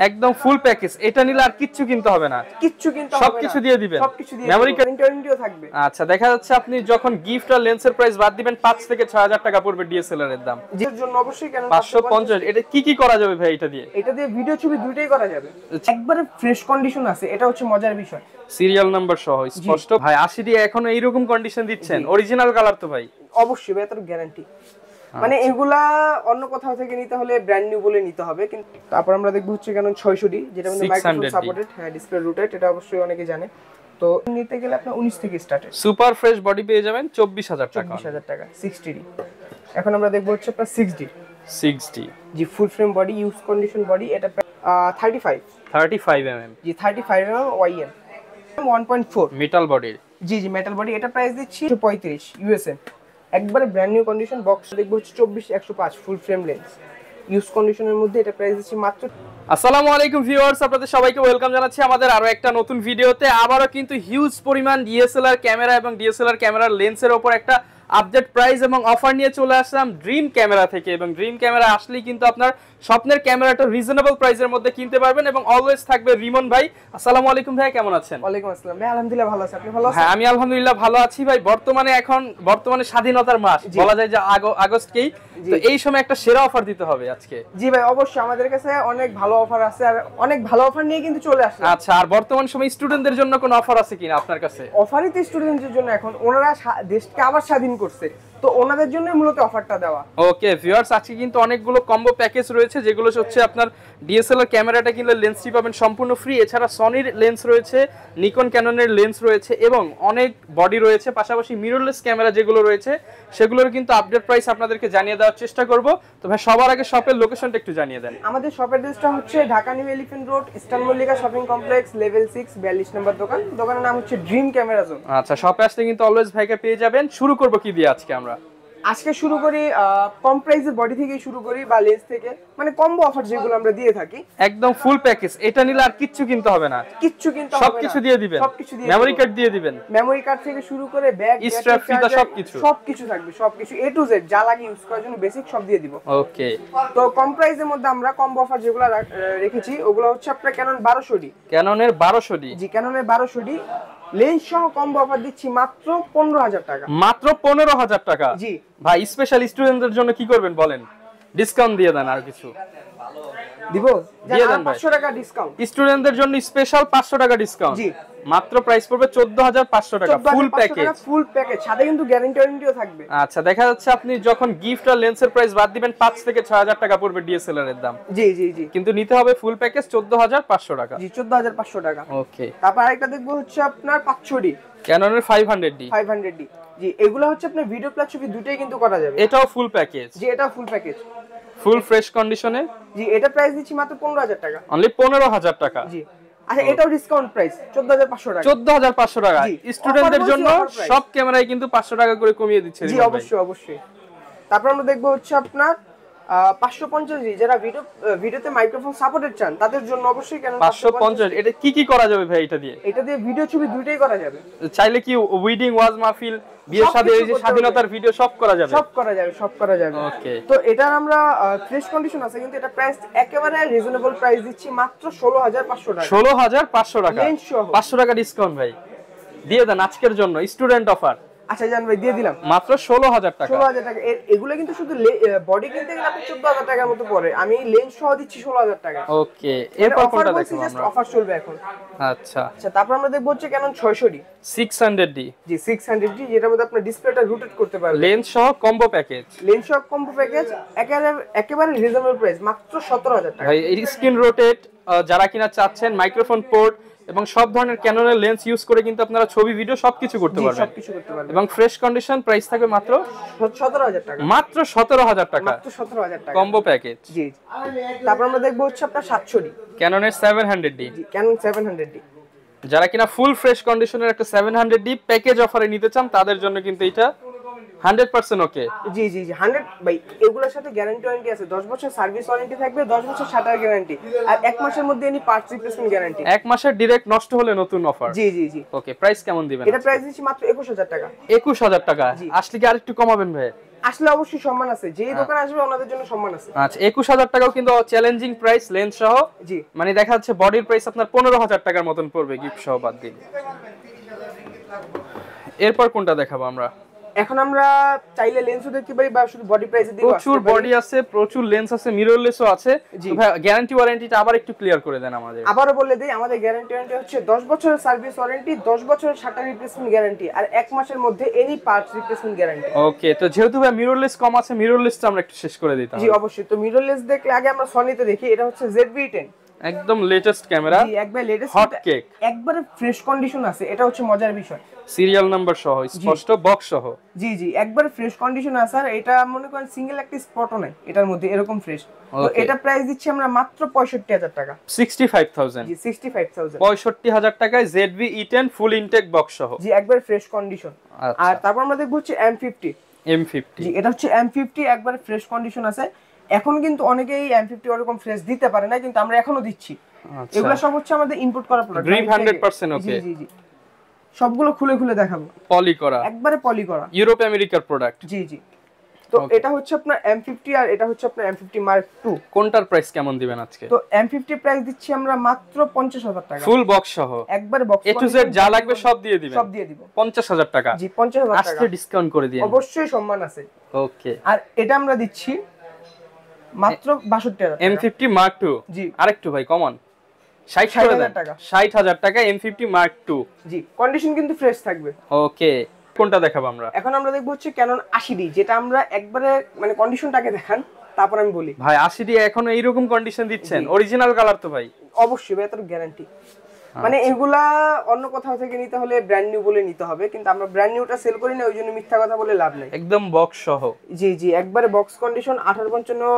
একদম full package. এটা নিলে আর কিচ্ছু কিনতে হবে না, কিচ্ছু কিনতে হবে না, সবকিছু দিয়ে দিবেন, সবকিছু দিয়ে মেমরি কার্ড ওয়ারেন্টিও থাকবে। আচ্ছা, দেখা যাচ্ছে আপনি যখন গিফট আর লেন্সের প্রাইস বাদ দিবেন 5 থেকে 6000 টাকা পড়বে ডিএসএলআর এর দাম। এর জন্য অবশ্যই কেন 550। এটা কি কি করা যাবে ভাই এটা দিয়ে? এটা দিয়ে ভিডিও ছবি দুটোই করা যাবে, একবারে ফ্রেশ কন্ডিশন আছে, এটা হচ্ছে মজার বিষয়। সিরিয়াল নাম্বার সহ স্পষ্ট ভাই। 80 দিয়ে এখনো এইরকম কন্ডিশন দিচ্ছেন, অরিজিনাল কালার তো ভাই? অবশ্যই ভাই, এত গ্যারান্টি। মানে এগুলা অন্য কোথাও থেকে নিতে হলে ব্র্যান্ড নিউ বলে নিতে হবে। কিন্তু তারপর আমরা দেখব হচ্ছে Canon 600D, যেটা মানে মাইক্রোফোন সাপোর্টেড, হ্যাঁ ডিসপ্লে রোটেট, এটা অবশ্যই অনেকে জানে। তো নিতে গেলে আপনার 19 থেকে স্টার্ট। সুপার ফ্রেশ বডি পেয়ে যাবেন 24000 টাকা। 24000 টাকা 60D। এখন আমরা দেখব হচ্ছে আপনার 6D জি, full frame body, use condition body, এটা 35 mm জি, 35 mm YN 1.4 মেটাল বডির। জি জি, মেটাল বডি। এটা প্রাইস দিচ্ছি 35 ইউএসএ, একবারে ব্র্যান্ড নিউ কন্ডিশন। বক্স দেখবো হচ্ছে 24-105 ফুল ফ্রেম লেন্স, ইউজ কন্ডিশনের মধ্যে। এটা প্রাইস দিচ্ছি মাত্র। আসসালামু আলাইকুম ভিউয়ার্স, আপনাদের সবাইকে ওয়েলকাম জানাচ্ছি আমাদের আরো একটা নতুন ভিডিওতে। আবারো কিন্তু হিউজ পরিমাণ ডিএসএলআর ক্যামেরা এবং ডিএসএলআর ক্যামেরার লেন্সের উপর একটা আপডেট প্রাইস এবং অফার নিয়ে চলে আসলাম ড্রিম ক্যামেরা থেকে। এবং ড্রিম ক্যামেরা আসলেই কিন্তু আপনার স্বপ্নের ক্যামেরাটা রিজনেবল প্রাইসের মধ্যে কিনতে পারবেন এবং অলওয়েজ থাকবে রিমন ভাই। আসসালামু আলাইকুম ভাই, কেমন আছেন? ওয়ালাইকুম আসসালাম ভাই, আলহামদুলিল্লাহ ভালো আছি, আপনি ভালো আছেন? হ্যাঁ, আমি আলহামদুলিল্লাহ ভালো আছি ভাই। বর্তমানে স্বাধীনতার মাস, বলা যায় যে আগস্টকেই, তো এই সময় একটা সেরা অফার দিতে হবে আজকে। জি ভাই, অবশ্যই আমাদের কাছে অনেক ভালো অফার আছে, আর অনেক ভালো অফার নিয়ে কিন্তু চলে আসছে। আচ্ছা, আর বর্তমান সময় স্টুডেন্টদের জন্য কোনো অফার আছে কিনা আপনার কাছে? অফারই তো স্টুডেন্টদের জন্য, এখন ওনারা দেশকে আবার স্বাধীন করছে, তো ওনাদের জন্য মূলত অফারটা দেওয়া। ওকে ভিউয়ার্স, আজকে কিন্তু অনেকগুলো কম্বো প্যাকেজ রয়েছে, যেগুলো হচ্ছে আপনার ডিএসএলআর ক্যামেরাটা কিনলে লেন্সটি পাবেন সম্পূর্ণ ফ্রি। এছাড়া সনির লেন্স রয়েছে, নিকন ক্যাননের লেন্স রয়েছে এবং অনেক বডি রয়েছে। পাশাপাশি মিররলেস ক্যামেরা যেগুলো রয়েছে সেগুলোর কিন্তু আপডেট প্রাইস আপনাদেরকে জানিয়ে দেওয়ার চেষ্টা করব। তো ভাই, সবার আগে শপের লোকেশনটা একটু জানিয়ে দেন। আমাদের শপের অ্যাড্রেসটা হচ্ছে Dhaka new elephant road, eastern Mallika shopping complex, level 6, 42 নম্বর দোকান। দোকানের নাম হচ্ছে ড্রিম ক্যামেরা জোন। আচ্ছা, শপে আসলে কিন্তু অলওয়েজ ভাইকে পেয়ে যাবেন। শুরু করব কি দিয়ে আজকে? আজকে শুরু করি কম প্রাইসের বডি থেকে শুরু করি, বা লেন্স থেকে, মানে কম্বো অফার যেগুলো আমরা দিয়ে থাকি, একদম ফুল প্যাকেজ। এটা নিলে আর কিচ্ছু কিনতে হবে না, কিচ্ছু কিনতে হবে না, সবকিছু দিয়ে দিবেন, সবকিছু দিয়ে মেমরি কার্ড দিয়ে দিবেন, মেমরি কার্ড থেকে শুরু করে ব্যাগ, স্ট্র্যাপ, ফিতা, সবকিছু থাকবে, সবকিছু A to Z যা লাগে ইউজ করার জন্য বেসিক সব দিয়ে দিব। ওকে। তো কম প্রাইসের মধ্যে আমরা কম্বো অফার যেগুলো রেখেছি ওগুলো হচ্ছে আপনার Canon 1200D। ক্যাননের 1200D জি, Canonএর 1200D লেন্স সহ কম্বো অফার দিচ্ছি মাত্র 15000 টাকা। মাত্র 15000 টাকা? জি ভাই, স্পেশাল স্টুডেন্টদের জন্য কি করবেন বলেন? ডিসকাউন্ট দিয়ে দেন, আর কিছু দিব, দিয়ে দেন 500 টাকা ডিসকাউন্ট। স্টুডেন্টদের জন্য স্পেশাল 500 টাকা ডিসকাউন্ট। জি, মাত্র প্রাইস পড়বে 14500 টাকা ফুল প্যাকেজ। ফুল প্যাকেজ, সাথে কিন্তু ওয়ারেন্টিও থাকবে। আচ্ছা, দেখা যাচ্ছে আপনি যখন গিফট আর লেন্সের প্রাইস বাদ দিবেন 5 থেকে 6000 টাকা পড়বে ডিএসএলআর এর দাম। জি জি জি, কিন্তু নিতে হবে ফুল প্যাকেজ 14500 টাকা। জি, 14500 টাকা। ওকে। তারপর আরেকটা দেখবো হচ্ছে আপনার 500D, ক্যাননের 500D। জি, এগুলো হচ্ছে আপনার ভিডিও প্লাস ছবি দুটোই কিন্তু করা যাবে। এটাও ফুল প্যাকেজ? জি, এটা ফুল প্যাকেজ, ফুল ফ্রেশ কন্ডিশনে। জি, এটা প্রাইস দিচ্ছি মাত্র 15000 টাকা। অনলি 15000 টাকা? জি। আচ্ছা, এটাও ডিসকাউন্ট প্রাইস 14500 টাকা। 14500 টাকা স্টুডেন্টদের জন্য সব ক্যামেরায় কিন্তু 500 টাকা করে কমিয়ে দিচ্ছে। জি, অবশ্যই অবশ্যই। তারপর আমরা দেখবো হচ্ছে আপনার 550D, যারা ভিডিওতে মাইক্রোফোন সাপোর্টেড চান তাদের জন্য অবশ্যই Canon 550। এটা কি কি করা যাবে ভাই এটা দিয়ে? এটা দিয়ে ভিডিও ছবি দুটোই করা যাবে। চাইলে কি ওয়েডিং, ওয়াজ মাহফিল, বিয়ের সাথে, এই যে স্বাধীনতার ভিডিও সব করা যাবে? সব করা যাবে। ওকে। তো এটার আমরা ফ্রেশ কন্ডিশন আছে, কিন্তু এটা প্রাইস একেবারে রিজনেবল প্রাইস দিচ্ছি মাত্র 16500 টাকা। 16500 টাকা? 500 টাকা ডিসকাউন্ট ভাই দিয়ে দেন আজকের জন্য, স্টুডেন্ট অফার। আচ্ছা জান ভাই, দিয়ে দিলাম মাত্র 16000 টাকা। 16000 টাকা। এগুলো কিন্তু শুধু বডি কিনতে গেলে আপনি 14000 টাকার মতো পড়ে, আমি লেন্স সহ দিচ্ছি 16000 টাকা। ওকে। এরপর কোনটা দেখব আমরা? অফার চলবে এখন। আচ্ছা, তারপর আমরা দেখব হচ্ছে Canon 600D। 600D? জি, 600D, যেটার মধ্যে আপনি ডিসপ্লেটা রোটেট করতে পারবেন, লেন্স সহ কম্বো প্যাকেজ। একেবারে রিজনেবল প্রাইস মাত্র 17000 টাকা। ভাই, এই স্ক্রিন রোটেট যারা কিনা চাচ্ছেন, মাইক্রোফোন পোর্ট এবং সব ধরনের ক্যাননের লেন্স ইউজ করে কিন্তু আপনারা ছবি, ভিডিও সবকিছু করতে পারবেন। এবং ফ্রেশ কন্ডিশন, প্রাইস থাকবে মাত্র 17000 টাকা। মাত্র 17000 টাকা? মাত্র 17000 টাকা কম্বো প্যাকেজ। জি। তারপর আমরা দেখব হচ্ছে আপনার 700D, ক্যাননের 700D। জি, Canon 700D। যারা কিনা ফুল ফ্রেশ কন্ডিশনের একটা 700D প্যাকেজ অফারে নিতে চান তাদের জন্য কিন্তু এটা 100% ওকে। জি জি জি 100 ভাই, এগুলোর সাথে গ্যারান্টি ওয়ারেন্টি আছে, 10 বছর সার্ভিস ওয়ারেন্টি থাকবে, 10 বছর শাটার গ্যারান্টি, আর 1 মাসের মধ্যে এনি পার্টস রিপ্লেসমেন্ট গ্যারান্টি। 1 মাসের ডিরেক্ট নষ্ট হলে নতুন অফার। জি জি জি। ওকে, প্রাইস কেমন দিবেন? এটা প্রাইস দিচ্ছি মাত্র 21000 টাকা। 21000 টাকা। আসলে কি আরেকটু কমাবেন ভাই? আসলে অবশ্যই সম্মান আছে, যেই দোকানে আসবে ওনাদের জন্য সম্মান আছে। আচ্ছা, 21000 টাকাও কিন্তু চ্যালেঞ্জিং প্রাইস, লেন্স সহ। জি, মানে দেখা যাচ্ছে বডির প্রাইস আপনার 15000 টাকার মতন পড়বে গিফট সহ বাদ দিন। এরপর কোনটা দেখাবো আমরা? এখন আমরা চাইলে লেন্সও দেখতে পারি বা শুধু বডি প্রাইসে দিব। প্রচুর বডি আছে, প্রচুর লেন্স আছে, মিররলেসও আছে। ভাই গ্যারান্টি ওয়ারেন্টিটা আবার একটু ক্লিয়ার করে দেন আমাদের। আবারও বলে দেই, আমাদের গ্যারান্টি ওয়ারেন্টি হচ্ছে 10 বছরের সার্ভিস ওয়ারেন্টি, 10 বছরের শাটার রিপ্লেসমেন্ট গ্যারান্টি, আর 1 মাসের মধ্যে এনি পার্টস রিপ্লেসমেন্ট গ্যারান্টি। ওকে, তো যেহেতু ভাই মিররলেস কম আছে, মিররলেসটা আমরা একটু শেষ করে দিতাম। জি অবশ্যই। তো মিররলেস দেখলে আগে আমরা সনিতে দেখি, এটা হচ্ছে ZV-10, একদম লেটেস্ট ক্যামেরা। জি একবার লেটেস্ট, হট কেক, একবারে ফ্রেশ কন্ডিশন আছে, এটা হচ্ছে মজার বিষয়। সিরিয়াল নাম্বার সহ, স্পষ্ট বক্স সহ। জি জি একবারে ফ্রেশ কন্ডিশন আছে, আর এটা মনে করেন সিঙ্গেল একটা স্পটও নাই এটার মধ্যে, এরকম ফ্রেশ। তো এটা প্রাইস দিচ্ছি আমরা মাত্র 65000 টাকা। 65000। জি 65000। 65000 টাকায় ZV-E10 ফুল ইনটেক বক্স সহ। জি একবারে ফ্রেশ কন্ডিশন। আর তারপর আমরা দেখব হচ্ছে M50। জি এটা হচ্ছে M50, একবারে ফ্রেশ কন্ডিশন আছে। এখন কিন্তু অনেকেই M50 ওরকম ফ্রেশ দিতে পারে না, কিন্তু আমরা এখনো দিচ্ছি। এগুলো সব হচ্ছে আমাদের ইম্পোর্ট করা প্রোডাক্ট। গ্রিপ 100% ওকে। জি জি জি সবগুলো খুলে খুলে দেখাবো। পলি করা, একবারে পলি করা, ইউরোপ আমেরিকার প্রোডাক্ট। জি জি। তো এটা হচ্ছে আপনার M50, আর এটা হচ্ছে আপনার M50 Mark II। কোনটার প্রাইস কেমন দিবেন আজকে? তো M50 প্রাইস দিচ্ছি আমরা মাত্র 50000 টাকা, ফুল বক্স সহ। একবারে বক্স A to Z যা লাগবে সব দিয়ে দিবেন। সব দিয়ে দিব। 50000 টাকা। জি 50000 টাকা। আজকে ডিসকাউন্ট করে দিন। অবশ্যই সম্মান আছে। ওকে। আর এটা আমরা দিচ্ছি মাত্র 62000 টাকা। M50 Mark II। জি আরেকটু ভাই কমন, 60000 টাকা। 60000 টাকা M50 Mark II। জি কন্ডিশন কিন্তু ফ্রেশ থাকবে। ওকে, কোনটা দেখাবো আমরা? এখন আমরা দেখব হচ্ছে Canon 80D, যেটা আমরা একবারে মানে কন্ডিশনটাকে দেখান, তারপর আমি বলি। ভাই 80D এখনো এইরকম কন্ডিশন দিচ্ছেন? অরিজিনাল কালার তো ভাই। অবশ্যই ভাই, এত গ্যারান্টি। মানে এগুলা অন্য কোথাও থেকে নিতে হলে ব্র্যান্ড নিউ বলে নিতে হবে, কিন্তু আমরা ব্র্যান্ড নিউটা সেল করি না, ওইজন্য মিথ্যা কথা বলে লাভ নাই। একদম বক্স সহ। জি জি একবারে বক্স কন্ডিশন 1855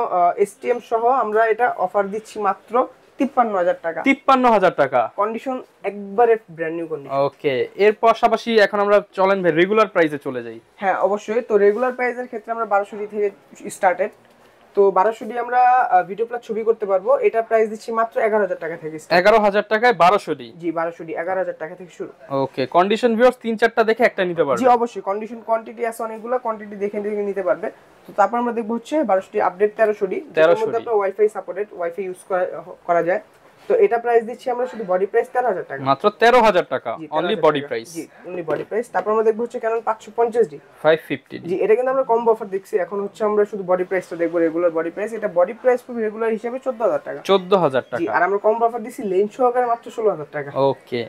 STM সহ আমরা এটা অফার দিচ্ছি মাত্র 53000 টাকা। 53000 টাকা কন্ডিশন একবারে ব্র্যান্ড নিউ কন্ডিশন। ওকে, এর পাশাপাশি এখন আমরা চলেন ভাই রেগুলার প্রাইসে চলে যাই। হ্যাঁ অবশ্যই। তো রেগুলার প্রাইসের ক্ষেত্রে আমরা 1200 থেকে স্টার্টেড। তো 1200 আমরা ভিডিও প্লাস ছবি করতে পারবো, এটা প্রাইস দিচ্ছি মাত্র 11000 টাকা থেকে। 11000 টাকায় 1200 জি 1200 11000 টাকা থেকে শুরু। ওকে, কন্ডিশন ভিউয়ার্স 3-4টা দেখে একটা নিতে পারবে। জি অবশ্যই, কন্ডিশন কোয়ান্টিটি আছে অনেকগুলো, কোয়ান্টিটি দেখে দেখে নিতে পারবে। তো তারপর আমরা দেখব হচ্ছে 1200 আপডেট 1300, যার মধ্যে আপনার ওয়াইফাই সাপোর্টেড, ওয়াইফাই ইউজ করা যায়। তো এটা প্রাইস দিচ্ছি আমরা শুধু বডি প্রাইস 13000 টাকা। মাত্র 13000 টাকা অনলি বডি প্রাইস। জি অনলি বডি প্রাইস। তারপর আমরা দেখব হচ্ছে Canon 550D। 550D। জি এটা কিন্তু আমরা কম্বো অফার দেখছি, এখন হচ্ছে আমরা শুধু বডি প্রাইসটা দেখব, রেগুলার বডি প্রাইস। এটা বডি প্রাইস পুরো রেগুলার হিসেবে 14000 টাকা। 14000 জি, টাকা। আর আমরা কম্বো অফার দিছি লেন্স সহকারে মাত্র 16000 টাকা। ওকে।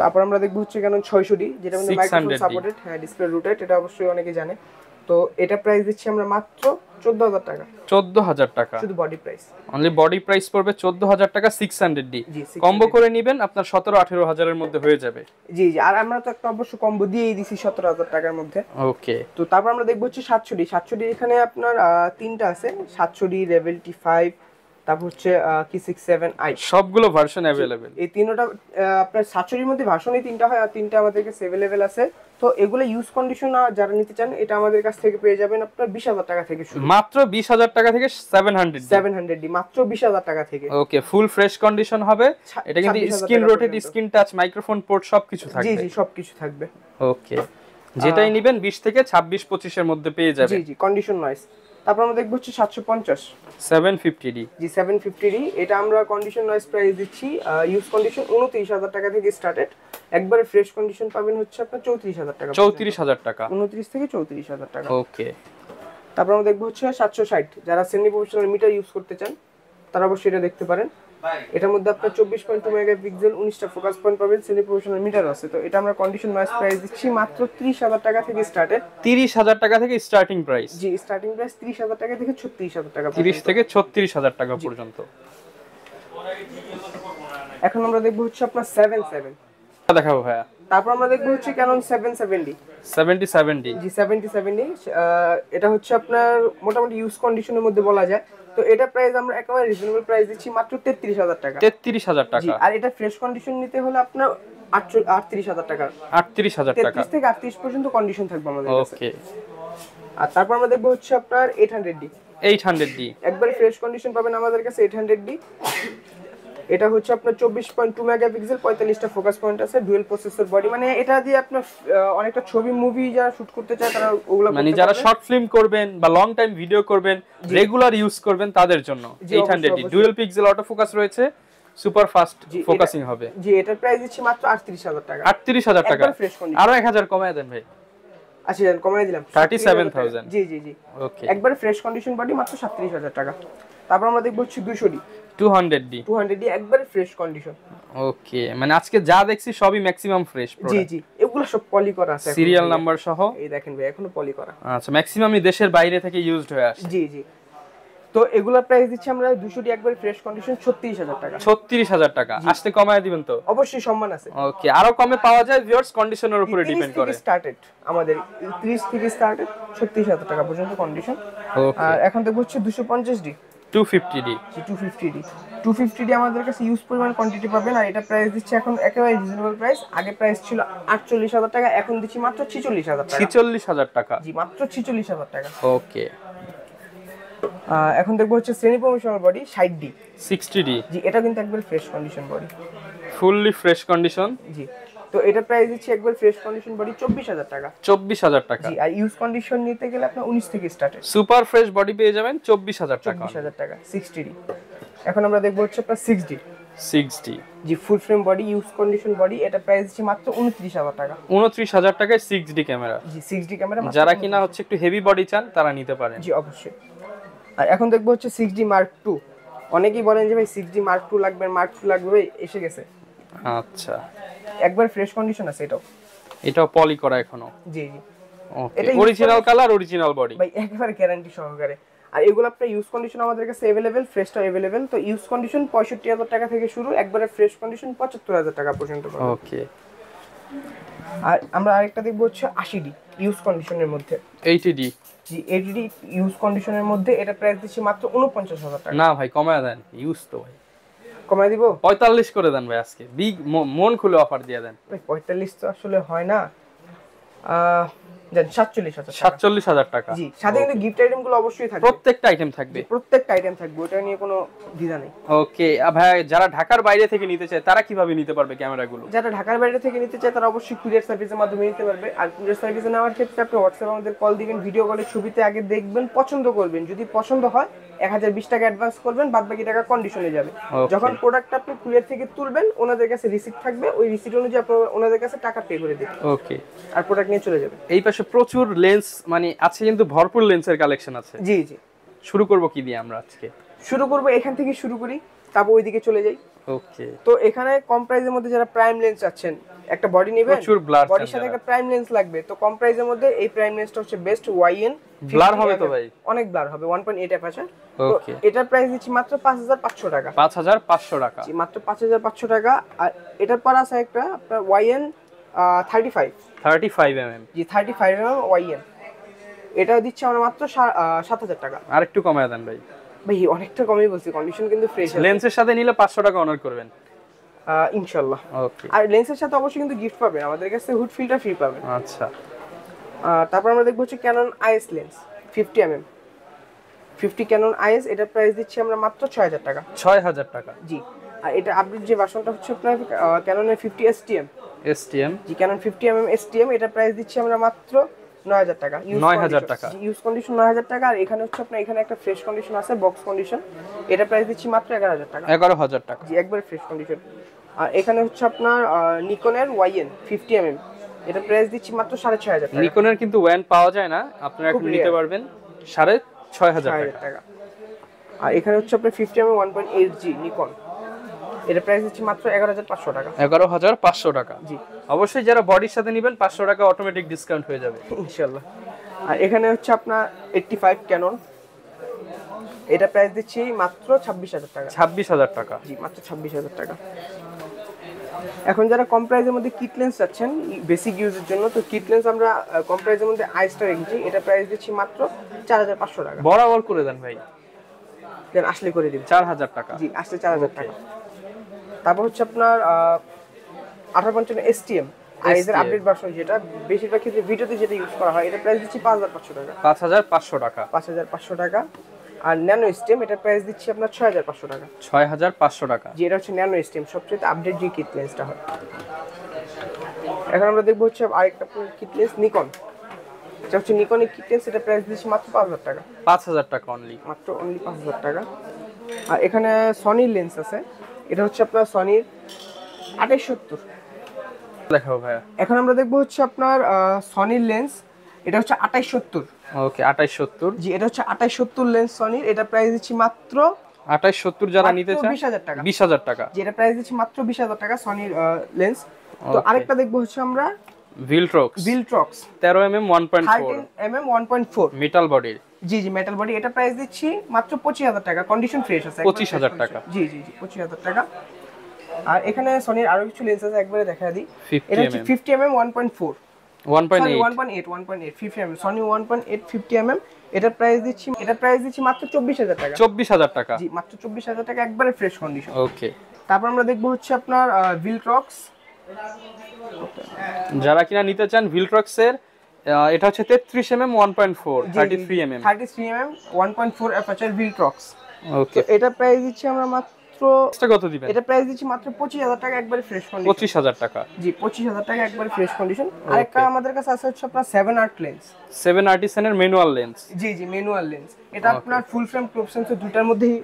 তারপর আমরা দেখব হচ্ছে Canon 600D, যেটা মানে মাইক্রোফোন 600D সাপোর্টেড, হ্যাঁ ডিসপ্লে রোটেট, এটা অবশ্যই অনেকে জানে। তো এটা প্রাইস দিচ্ছি আমরা মাত্র 14000 টাকা। 14000 টাকা শুধু body price. Only body price পড়বে 14000 টাকা 600D। জি কম্বো করে নেবেন আপনার 17-18000 এর মধ্যে হয়ে যাবে। জি জি, আর আমরা তো একটা অবশ্য কম্বো দিয়েই দিছি 17000 টাকার মধ্যে। ওকে। তো তারপর আমরা দেখব হচ্ছে 700D। 700D এখানে আপনার তিনটা আছে, 700D লেভেল T5, তারপর হচ্ছে কি 67i, সবগুলো ভার্সন अवेलेबल। এই তিনটা আপনার 700D এর মধ্যে ভার্সনই তিনটা হয়, আর তিনটা আমাদের কাছে अवेलेबल আছে। তো এগুলো ইউজ কন্ডিশন যারা নিতে চান, এটা আমাদের কাছ থেকে পেয়ে যাবেন আপনার 20000 টাকা থেকে শুরু। মাত্র 20000 টাকা থেকে 700D মাত্র 20000 টাকা থেকে। ওকে, ফুল ফ্রেশ কন্ডিশন হবে। এটা কিন্তু screen rotate, screen touch, microphone port সবকিছু থাকবে। জি জি সবকিছু থাকবে। ওকে, যেটাই নেবেন 20 থেকে 26-25 এর মধ্যে পেয়ে যাবেন। জি জি কন্ডিশন নয়েস। তারপর আমরা দেখব হচ্ছে 750 750D। জি 750D, এটা আমরা কন্ডিশন নয়েস প্রাইস দিচ্ছি ইউজ কন্ডিশন 29000 টাকা থেকে স্টার্টেড, একবারে ফ্রেশ কন্ডিশন পাবেন হচ্ছে আপনার 34000 টাকা। 34000 টাকা 29 থেকে 34000 টাকা। ওকে। তারপর আমরা দেখব হচ্ছে 760, যারা সেমি প্রফেশনাল মিটার ইউজ করতে চান তারা অবশ্যই এটা দেখতে পারেন। এটার মধ্যে আপনার 24.2 মেগাপিক্সেল 19টা ফোকাস পয়েন্ট পাবেন, সেমি প্রফেশনাল মিটার আছে। তো এটা আমরা কন্ডিশন নয়েস প্রাইস দিচ্ছি মাত্র 30000 টাকা থেকে স্টার্টেড। 30000 টাকা থেকে স্টার্টিং প্রাইস। জি স্টার্টিং প্রাইস 30000 টাকা থেকে 36000 টাকা। 30 থেকে 36000 টাকা পর্যন্ত। এখন আমরা দেখব হচ্ছে আপনার 77 দেখাবো ভাইয়া। তারপর আমরা দেখব হচ্ছে Canon 770D। 77D। জি 77D, এটা হচ্ছে আপনার মোটামুটি ইউজ কন্ডিশনের মধ্যে বলা যায়। তো এটা প্রাইস আমরা একেবারে রিজনেবল প্রাইস দিচ্ছি মাত্র 33000 টাকা। 33000 টাকা। জি, আর এটা ফ্রেশ কন্ডিশন নিতে হলে আপনার 38,000 টাকা। 38,000 টাকা 33 থেকে 38 পর্যন্ত কন্ডিশন থাকবে আমাদের কাছে। ওকে। আর তারপর আমরা দেখবো হচ্ছে আপনার 800D। 800D একবার ফ্রেশ কন্ডিশন পাবেন আমাদের কাছে 800D। এটা হচ্ছে আপনার 24.2 মেগাপিক্সেল, 45টা ফোকাস পয়েন্ট আছে, ডুয়াল প্রসেসর বডি। মানে এটা দিয়ে আপনার অনেকটা ছবি মুভি যারা শুট করতে চায় তারা ওগুলা মানে যারা শর্ট ফিল্ম করবেন বা লং টাইম ভিডিও করবেন, রেগুলার ইউজ করবেন তাদের জন্য 800D dual pixel auto focus রয়েছে, সুপার ফাস্ট ফোকাসিং হবে। জি, এটার প্রাইস দিচ্ছি মাত্র 38,000 টাকা। 38,000 টাকা, আরো 1000 কমায় দেন ভাই। আচ্ছা কমাই দিলাম 37,000। জি জি জি ওকে। একবার ফ্রেশ কন্ডিশন বডি মাত্র 37,000 টাকা। তারপর আমরা দেখব হচ্ছে 200D 200D একবার ফ্রেশ কন্ডিশন। ওকে, মানে আজকে যা দেখছি সবই ম্যাক্সিমাম ফ্রেশ প্রোডাক্ট। জি জি, এগুলো সব পলি করা আছে, সিরিয়াল নাম্বার সহ। এই দেখেন ভাই এখনো পলি করা। আচ্ছা, ম্যাক্সিমামই দেশের বাইরে থেকে ইউজড হয়ে আসে। জি জি। তো এগুলা প্রাইস দিচ্ছি আমরা 200D একবার ফ্রেশ কন্ডিশন 36,000 টাকা। 36,000 টাকা, আসতে কমায় দিবেন তো? অবশ্যই সম্মান আছে। ওকে, আরো কমে পাওয়া যায়, ভিউয়ার্স কন্ডিশনের উপরে ডিপেন্ড করে। স্টার্টেড আমাদের 30 থেকে স্টার্টেড 36,000 টাকা পর্যন্ত কন্ডিশন। ওকে। আর এখন দেখব হচ্ছে 250D 250D 250D আমাদের কাছে ইউজ পরিমাণ কোয়ান্টিটি পাবেন। আর এটা প্রাইস দিচ্ছি এখন একেবারে রিজনেবল প্রাইস। আগে প্রাইস ছিল 48,000 টাকা, এখন দিচ্ছি মাত্র 46,000 টাকা। 46,000 টাকা। জি, মাত্র 46,000 টাকা। ওকে। এখন দেখবো হচ্ছে শ্রেণী প্রমোশনাল বডি 60D 60D। জি, এটা কিন্তু একবার fresh condition body, fully fresh condition. জি। তো এটা প্রাইস দিচ্ছি একবার ফ্রেশ কন্ডিশন বডি 24,000 টাকা। 24,000 টাকা। জি, আর ইউজ কন্ডিশন নিতে গেলে আপনার 19 থেকে স্টার্টেড। সুপার ফ্রেশ বডি পেয়ে যাবেন 24,000 টাকা। 24,000 টাকা 60D। এখন আমরা দেখবো হচ্ছে আপনার 6D। জি, full frame body use condition body, এটা প্রাইস দিচ্ছি মাত্র 29,000 টাকা। 29,000 টাকায় 6D ক্যামেরা। জি, 6D ক্যামেরা। যারা কিনা হচ্ছে একটু হেভি বডি চান তারা নিতে পারেন। জি, অবশ্যই। আর এখন দেখবো হচ্ছে 6D Mark II। অনেকেই বলেন যে ভাই 6D Mark II লাগবে, Mark II লাগবে, ভাই এসে গেছে। আচ্ছা, একবার ফ্রেশ কন্ডিশন আছে এটাও পলি করা এখনো। জি জি। এটা অরিজিনাল কালার, অরিজিনাল বডি ভাই একেবারে গ্যারান্টি সহকারে। আর এগুলো আপনার ইউজ কন্ডিশন আমাদের কাছে अवेलेबल, ফ্রেশটা अवेलेबल। তো ইউজ কন্ডিশন 65,000 টাকা থেকে শুরু, একবারে ফ্রেশ কন্ডিশন 75,000 টাকা পর্যন্ত পাবেন। ওকে। আর আমরা আরেকটা দেখব হচ্ছে 80D ইউজ কন্ডিশনের মধ্যে। 80D। জি, 80D ইউজ কন্ডিশনের মধ্যে এটা প্রাইস দিচ্ছি মাত্র 49,000 টাকা। না ভাই, কমায় দেন, ইউজ তো ভাই। কমায় দিব 45 করে দেন ভাই, আজকে বিগ মন খুলে অফার দিয়ে দেন ভাই। 45 তো আসলে হয় না, জান 47,000 টাকা। জি, সাথে কিন্তু গিফট আইটেমগুলো অবশ্যই থাকবে, প্রত্যেকটা আইটেম থাকবে, প্রত্যেকটা আইটেম থাকবে, ওটা নিয়ে কোনো দ্বিধা নেই। ওকে ভাই, যারা ঢাকার বাইরে থেকে নিতে চায় তারা কিভাবে নিতে পারবে ক্যামেরাগুলো? যারা ঢাকার বাইরে থেকে নিতে চায় তারা অবশ্যই কুরিয়ার সার্ভিসের মাধ্যমে নিতে পারবে। আর কুরিয়ার সার্ভিসে নেওয়ার ক্ষেত্রে আপনি হোয়াটসঅ্যাপে আমাদের কল দিবেন, ভিডিও কলে ছবিতে আগে দেখবেন, পছন্দ করবেন। যদি পছন্দ হয় 1020 টাকা অ্যাডভান্স করবেন, বাদ বাকি টাকা কন্ডিশনে যাবে। যখন প্রোডাক্টটা আপনি কুরিয়ার থেকে তুলবেন, ওনাদের কাছে রিসিট থাকবে, ওই রিসিট অনুযায়ী আপনি ওনাদের কাছে টাকা পে করে দিবেন। ওকে। আর প্রোডাক্ট নিয়ে চলে যাবে। এই পাশে প্রচুর লেন্স, মানে আছে কিন্তু ভরপুর লেন্সের কালেকশন আছে। জি জি। শুরু করব কি দিয়ে আমরা আজকে? শুরু করব এখান থেকে শুরু করি, তারপর ওইদিকে চলে যাই। ওকে। তো এখানে কম প্রাইসের মধ্যে যারা প্রাইম লেন্স চাচ্ছেন, একটা বডি নেবেন, প্রচুর ব্লার, বডির সাথে একটা প্রাইম লেন্স লাগবে, তো কম প্রাইসের মধ্যে এই প্রাইম লেন্সটা হচ্ছে বেস্ট। YN ব্লার হবে তো ভাই? অনেক ব্লার হবে, 1.8 অ্যাপারচার। তো ওকে। এটার প্রাইস দিচ্ছি মাত্র 5,500 টাকা। 5,500 টাকা। জি, মাত্র 5,500 টাকা। আর এটার পর আছে একটা আপনার YN 35 mm। জি, 35 mm YN, এটা দিচ্ছি আমরা মাত্র 7,000 টাকা। আর একটু কমায় দেন ভাই। ভাই অনেকটা কমই বলছি, কন্ডিশন কিন্তু ফ্রেশ আছে। লেন্সের সাথে নিলে 500 টাকা অনার করবেন ইনশাআল্লাহ। ওকে। আর লেন্সের সাথে অবশ্যই কিন্তু গিফট পাবেন, আমাদের কাছে হুড ফিল্টার ফ্রি পাবেন। আচ্ছা। তারপর আমরা দেখব হচ্ছে Canon IS lens 50 mm 50 Canon IS, এটার প্রাইস দিচ্ছি আমরা মাত্র 6,000 টাকা। 6,000 টাকা। জি। আর এটা আপডেট যে ভার্সনটা হচ্ছে আপনার Canon-এর 50 STM। জি, Canon 50 mm STM, এটা প্রাইস দিচ্ছি আমরা মাত্র 9,000 টাকা। 9,000 টাকা। ইউজ কন্ডিশন 9,000 টাকা। আর এখানে হচ্ছে আপনার এখানে একটা ফ্রেশ কন্ডিশন আছে, বক্স কন্ডিশন, এটা প্রাইস দিচ্ছি মাত্র 11,000 টাকা। 11,000 টাকা। জি, একবার ফ্রেশ কন্ডিশন। আর এখানে হচ্ছে আপনার নিকনের YN 50 mm, এটা প্রাইস দিচ্ছি মাত্র 6,500 টাকা। নিকনের কিন্তু ওয়ান পাওয়া যায় না, আপনারা এখন নিতে পারবেন 6,500 টাকা। আর এখানে হচ্ছে আপনার 50 mm 1.8G নিকন, এটা প্রাইস দিচ্ছি মাত্র 11,500 টাকা। 11,500 টাকা। জি, অবশ্যই যারা বডির সাথে নেবেন 500 টাকা অটোমেটিক ডিসকাউন্ট হয়ে যাবে ইনশাআল্লাহ। আর এখানে হচ্ছে আপনার 85 Canon, এটা প্রাইস দিচ্ছি মাত্র 26,000 টাকা। 26,000 টাকা। জি, মাত্র 26,000 টাকা। এখন যারা কম প্রাইসের মধ্যে কিট লেন্স চাচ্ছেন বেসিক ইউজের জন্য, তো কিট লেন্স আমরা কম প্রাইসের মধ্যে আইস্টার রেখেছি, এটা প্রাইস দিচ্ছি মাত্র 4,500 টাকা। বরাবর করে দেন ভাই, দেন আসলে করে দিন 4,000 টাকা। জি, আসলে 4,000 টাকা। তারপর হচ্ছে আপনার 1855 STM আইএস এর আপডেট ভার্সন, যেটা বেশিরভাগ ক্ষেত্রে ভিডিওতে যেটা ইউজ করা হয়, এটা প্রাইস দিচ্ছি 5500 টাকা। 5500 টাকা। 5500 টাকা। আর ন্যানো স্টেম এটা প্রাইস দিচ্ছি আপনার 6500 টাকা। 6500 টাকা। যেটা হচ্ছে ন্যানো স্টেম, সবচেয়ে আপডেট যে কিট লেন্সটা হয়। এখন আমরা দেখবো হচ্ছে আরেকটা কিট লেন্স নিকন। এটা হচ্ছে নিকনের কিট লেন্স, এটা প্রাইস দিচ্ছি মাত্র 5000 টাকা। 5000 টাকা অনলি, মাত্র অনলি 5000 টাকা। আর এখানে সনির লেন্স আছে, এটা হচ্ছে আপনার সনির 2870 দেখাও ভাইয়া। এখন আমরা দেখবো হচ্ছে আপনার সনির লেন্স, এটা হচ্ছে 2870। ওকে 2870। জি, এটা হচ্ছে 2870 লেন্স সনির, এটা প্রাইস দিচ্ছি মাত্র 2870 যারা নিতে চায় 20000 টাকা। 20000 টাকা। যেটা প্রাইস দিচ্ছি মাত্র 20000 টাকা সনির লেন্স। তো আরেকটা দেখবো হচ্ছে আমরা ভিলট্রক্স 13mm 1.4 13mm 1.4 মেটাল বডির। জি মেটাল বডি, এটা প্রাইস দিচ্ছি মাত্র 25000 টাকা। কন্ডিশন ফ্রেশ আছে। 25000 টাকা। জি 25000 টাকা। আর এখানে সনির আরো কিছু লেন্স আছে, একবারে দেখা দিই। এটা হচ্ছে 50mm 1.4 1.8 50mm সনি 1.8 50mm, এটা প্রাইস দিচ্ছি মাত্র 24000 টাকা। 24000 টাকা। জি মাত্র 24000 টাকা, একবারে ফ্রেশ কন্ডিশন। ওকে। তারপর আমরা দেখবো হচ্ছে আপনার ভিলট্রক্স, যারা কিনা নিতে চান ভিলট্রক্স এর, এটা হচ্ছে 33mm 1.4 33mm 1.4 অ্যাপারচার ভিলট্রক্স। ওকে। এটা প্রাইস দিচ্ছি আমরা মাত্র কত দিবেন? এটা প্রাইস দিচ্ছি মাত্র 25000 টাকা, একবারে ফ্রেশ কন্ডিশন। 25000 টাকা। জি 25000 টাকা, একবারে ফ্রেশ কন্ডিশন। আরেকটা আমাদের কাছে আছে হচ্ছে আপনার 7 আর্ট লেন্স। 7 আর্টিসান এর ম্যানুয়াল লেন্স। জি ম্যানুয়াল লেন্স, এটা আপনার ফুল ফ্রেম ক্লোজ সেন্সর দুটার মধ্যেই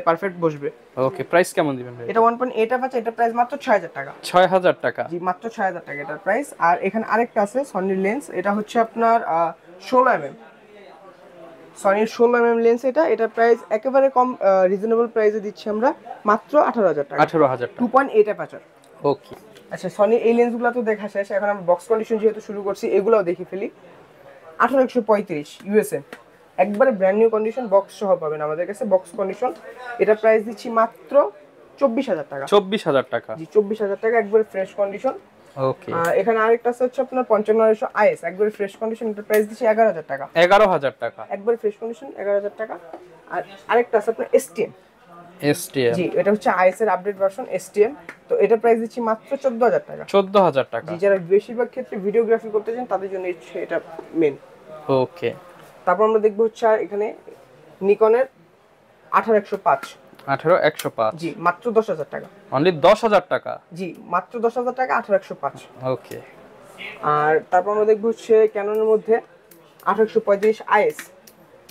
পারফেক্ট বসবে। ওকে, প্রাইস কেমন দিবেন ভাই? এটা 1.8 আছে, এটা প্রাইস মাত্র 6000 টাকা। 6000 টাকা। জি মাত্র 6000 টাকা এটার প্রাইস। আর এখানে আরেকটা আছে সনির লেন্স, এটা হচ্ছে আপনার 16mm সনির 16mm লেন্স। এটা প্রাইস একেবারে কম, রিজনেবল প্রাইসে দিচ্ছি আমরা মাত্র 18000 টাকা। 18000 টাকা 2.8 অ্যাপারচার। ওকে। আচ্ছা, সনির এই লেন্সগুলো তো দেখা শেষ, এখন আমরা বক্স কন্ডিশন যেহেতু শুরু করছি, এগুলোও দেখে ফেলি। 18135 ইউএসএ, একবারে ব্র্যান্ড নিউ কন্ডিশন, বক্স সহ পাবেন আমাদের কাছে, বক্স কন্ডিশন। এটা প্রাইস দিচ্ছি মাত্র 24000 টাকা। 24000 টাকা। জি 24000 টাকা, একবারে ফ্রেশ কন্ডিশন। ওকে। এখানে আরেকটা আছে হচ্ছে আপনার 5500 আইএস, একবারে ফ্রেশ কন্ডিশন, এটা প্রাইস দিচ্ছি 11000 টাকা। 11000 টাকা, একবারে ফ্রেশ কন্ডিশন, 11000 টাকা। আর আরেকটা আছে আপনার এসটিএম। জি, এটা হচ্ছে আইএস এর আপডেট ভার্সন এসটিএম। তো এটা প্রাইস দিচ্ছি মাত্র 14000 টাকা। 14000 টাকা। জি, যারা বেশিরভাগ ক্ষেত্রে ভিডিওগ্রাফি করতে চান তাদের জন্য এটা মেন। ওকে। তারপর আমরা দেখবো হচ্ছে আর এখানে নিকনের 18105। জি মাত্র 10000 টাকা। অনলি 10000 টাকা। জি মাত্র 10000 টাকা 18105। ওকে। আর তারপর আমরা দেখবো হচ্ছে ক্যাননের মধ্যে 18535 আইএস।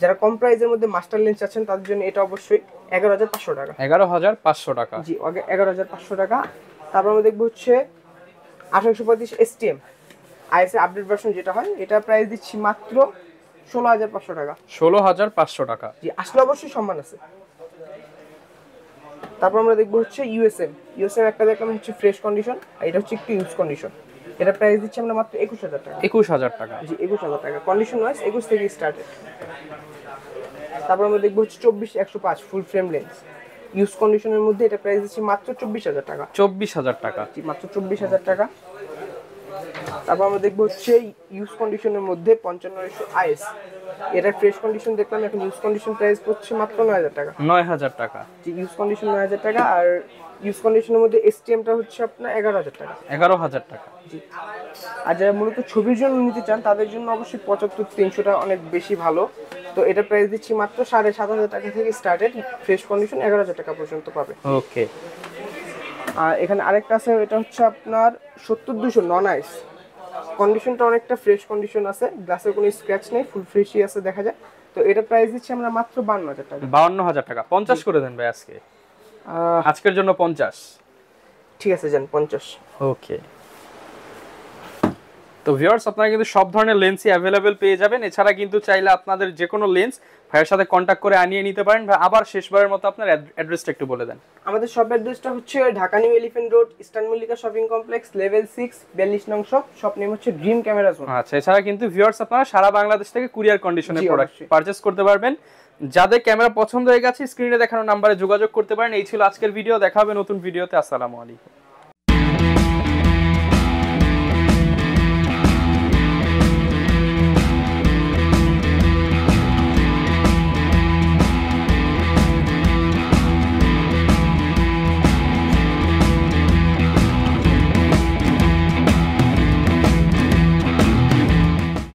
যারা কম প্রাইসের মধ্যে মাস্টার লেন্স আছেন তাদের জন্য এটা অবশ্যই 11500 টাকা। 11500 টাকা। জি 11500 টাকা। তারপর আমরা দেখবো হচ্ছে 18535 এসটিএম আইএস এর আপডেট ভার্সন যেটা হয়, এটা প্রাইস দিচ্ছি মাত্র 16500 টাকা। 16500 টাকা। জি আসলে অবশ্যই সম্মান আছে। তারপর আমরা দেখবো হচ্ছে ইউএসএম একটা দেখলাম হচ্ছে ফ্রেশ কন্ডিশন, আর এটা হচ্ছে একটু ইউজ কন্ডিশন। এটা প্রাইস দিচ্ছি আমরা মাত্র 21000 টাকা। 21000 টাকা। জি 21000 টাকা, কন্ডিশন ওয়াইজ 21 থেকে স্টার্টেড। তারপর আমরা দেখবো হচ্ছে 24105 ফুল ফ্রেম লেন্স ইউজ কন্ডিশনের মধ্যে, এটা প্রাইস দিচ্ছি মাত্র 24000 টাকা। 24000 টাকা। জি মাত্র 24000 টাকা। তারপর আমরা দেখবো হচ্ছে ইউজ কন্ডিশনের মধ্যে 5500 আইএস, এটা ফ্রেশ কন্ডিশন দেখলাম, এখন ইউজ কন্ডিশন প্রাইস পড়ছে মাত্র 9000 টাকা। 9000 টাকা। জি ইউজ কন্ডিশন 9000 টাকা। আর ইউজ কন্ডিশনের মধ্যে এসটিএমটা হচ্ছে আপনার 11000 টাকা। 11000 টাকা। জি। আর যারা মূলত ছবির জন্য নিতে চান তাদের জন্য অবশ্যই 75300টা অনেক বেশি ভালো। তো এটা প্রাইস দিচ্ছি মাত্র 7500 টাকা থেকে স্টার্টেড, ফ্রেশ কন্ডিশন 11000 টাকা পর্যন্ত পাবে। ওকে। আর এখানে আরেকটা আছে, এটা হচ্ছে আপনার 70200 নন আইস, কন্ডিশনটা অনেকটা ফ্রেশ কন্ডিশন আছে, গ্লাসের কোনো স্ক্র্যাচ নেই, ফুল ফ্রেশই আছে দেখা যায়। তো এটা প্রাইস দিচ্ছি আমরা মাত্র 52000 টাকা। 52000 টাকা। 50 করে দেন ভাই আজকে, আজকের জন্য 50। ঠিক আছে যান 50। ওকে। তো ভিউয়ার্স, আপনারা কিন্তু সব ধরনের লেন্সই অ্যাভেলেবেল পেয়ে যাবেন। এছাড়া কিন্তু চাইলে আপনাদের যে কোনো লেন্স ভাইয়ের সাথে কন্ট্যাক্ট করে আনিয়ে নিতে পারেন। ভাই আবার শেষবারের মতো আপনার অ্যাড্রেসটা একটু বলে দেন। আমাদের শপ অ্যাড্রেসটা হচ্ছে Dhaka new elephant road, eastern Mallika shopping complex, level 6, 42 নং শপ। শপ নেম হচ্ছে ড্রিম ক্যামেরা জোন। আচ্ছা, এছাড়া কিন্তু ভিউয়ার্স আপনারা সারা বাংলাদেশ থেকে কুরিয়ার কন্ডিশনে প্রোডাক্ট পারচেজ করতে পারবেন। যাদের ক্যামেরা পছন্দ হয়ে গেছে স্ক্রিনে দেখানো নম্বরে যোগাযোগ করতে পারেন। এই ছিল আজকের ভিডিও, দেখা হবে নতুন ভিডিওতে। আসসালামু আলাইকুম।